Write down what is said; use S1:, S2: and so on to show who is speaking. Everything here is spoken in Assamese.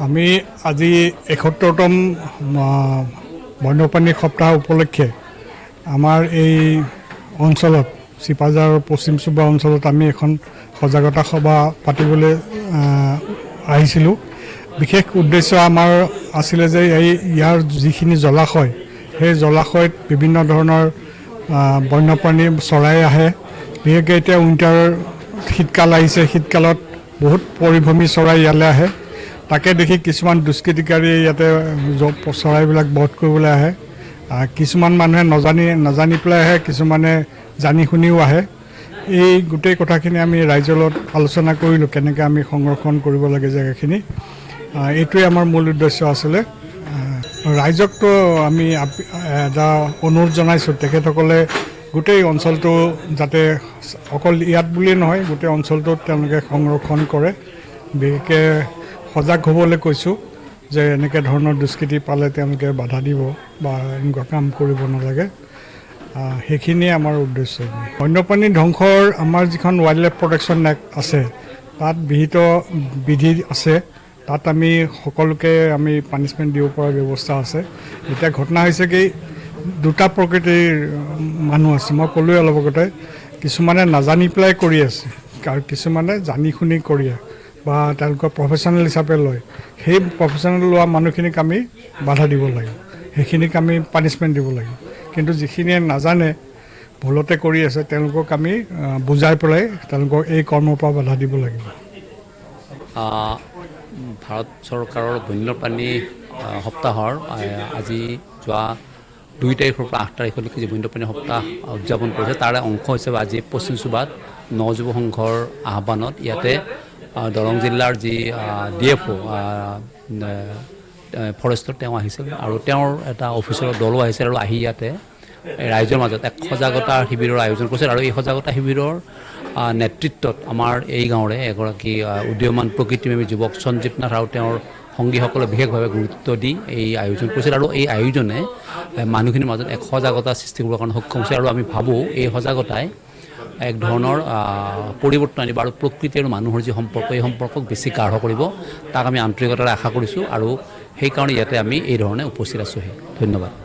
S1: আমি আজি ৭১তম বন্যপ্ৰাণী সপ্তাহ উপলক্ষে আমাৰ এই অঞ্চলত চিপাঝাৰ পশ্চিম চুবা অঞ্চলত আমি এখন সজাগতা সভা পাতিবলৈ আহিছিলোঁ। বিশেষ উদ্দেশ্য আমাৰ আছিলে যে ইয়াৰ যিখিনি জলাশয় সেই জলাশয়ত বিভিন্ন ধৰণৰ বন্যপ্ৰাণী চৰাই আহে। বিশেষকৈ এতিয়া উইণ্টাৰ শীতকাল আহিছে, শীতকালত বহুত পৰিভ্ৰমী চৰাই ইয়ালৈ আহে। তাকে দেখি কিছুমান দুষ্কৃতিকাৰীয়ে ইয়াতে চৰাইবিলাক বধ কৰিবলৈ আহে। কিছুমান মানুহে নাজানি পেলাই আহে, কিছুমানে জানি শুনিও আহে। এই গোটেই কথাখিনি আমি ৰাইজৰ লগত আলোচনা কৰিলোঁ, কেনেকৈ আমি সংৰক্ষণ কৰিব লাগে জেগাখিনি। এইটোৱে আমাৰ মূল উদ্দেশ্য আছিলে। ৰাইজকতো আমি এটা অনুৰোধ জনাইছোঁ, তেখেতসকলে গোটেই অঞ্চলটো যাতে অকল ইয়াত বুলিয়েই নহয়, গোটেই অঞ্চলটোত তেওঁলোকে সংৰক্ষণ কৰে। বিশেষকৈ সজাগ হ'বলৈ কৈছোঁ যে এনেকৈ ধৰণৰ দুষ্কৃতি পালে তেওঁলোকে বাধা দিব বা এনেকুৱা কাম কৰিব নালাগে। সেইখিনিয়ে আমাৰ উদ্দেশ্য। বন্যপ্ৰাণী ধ্বংসৰ আমাৰ যিখন ৱাইল্ড লাইফ প্ৰটেকশ্যন এক্ট আছে, তাত বিহিত বিধি আছে। তাত আমি সকলোকে আমি পানিছমেণ্ট দিব পৰা ব্যৱস্থা আছে। এতিয়া ঘটনা হৈছে কি, দুটা প্ৰকৃতিৰ মানুহ আছে। মই ক'লোৱে অলপ আগতে, কিছুমানে নাজানি পেলাই কৰি আছে আৰু কিছুমানে জানি শুনি কৰি বা তেওঁলোকৰ প্ৰফেশ্যনেল হিচাপে লয়। সেই প্ৰফেশ্যনেল লোৱা মানুহখিনিক আমি বাধা দিব লাগিব, সেইখিনিক আমি পানিছমেণ্ট দিব লাগিব। কিন্তু যিখিনিয়ে নাজানে, ভুলতে কৰি আছে, তেওঁলোকক আমি বুজাই পেলাই তেওঁলোকক এই কৰ্মৰ পৰা বাধা দিব লাগিব।
S2: ভাৰত চৰকাৰৰ বন্যপ্ৰাণী সপ্তাহৰ আজি যোৱা ২ তাৰিখৰ পৰা ৮ তাৰিখলৈকে যি বন্যপ্ৰাণী সপ্তাহ উদযাপন কৰিছে, তাৰে অংশ হিচাপে আজি পশ্চিম চুবাত নযুৱ সংঘৰ আহ্বানত ইয়াতে দৰং জিলাৰ যি DFO ফৰেষ্টৰ তেওঁ আহিছিল আৰু তেওঁৰ এটা অফিচৰ দলো আহিছিল আৰু আহি ইয়াতে ৰাইজৰ মাজত এক সজাগতা শিবিৰৰ আয়োজন কৰিছিল। আৰু এই সজাগতা শিবিৰৰ নেতৃত্বত আমাৰ এই গাঁৱৰে এগৰাকী উদীয়মান প্ৰকৃতিপ্ৰেমী যুৱক সঞ্জীৱ নাথ আৰু তেওঁৰ সংগীসকলে বিশেষভাৱে গুৰুত্ব দি এই আয়োজন কৰিছিল। আৰু এই আয়োজনে মানুহখিনিৰ মাজত এক সজাগতা সৃষ্টি কৰিবৰ কাৰণে সক্ষম হৈছে। আৰু আমি ভাবোঁ এই সজাগতাই এক ধৰণৰ পৰিৱৰ্তন আনিব আৰু প্ৰকৃতি আৰু মানুহৰ যি সম্পৰ্ক, এই সম্পৰ্কক বেছি গাঢ় কৰিব। তাক আমি আন্তৰিকতাৰে আশা কৰিছোঁ আৰু সেইকাৰণে ইয়াতে আমি এই ধৰণে উপস্থিত আছোঁহি। ধন্যবাদ।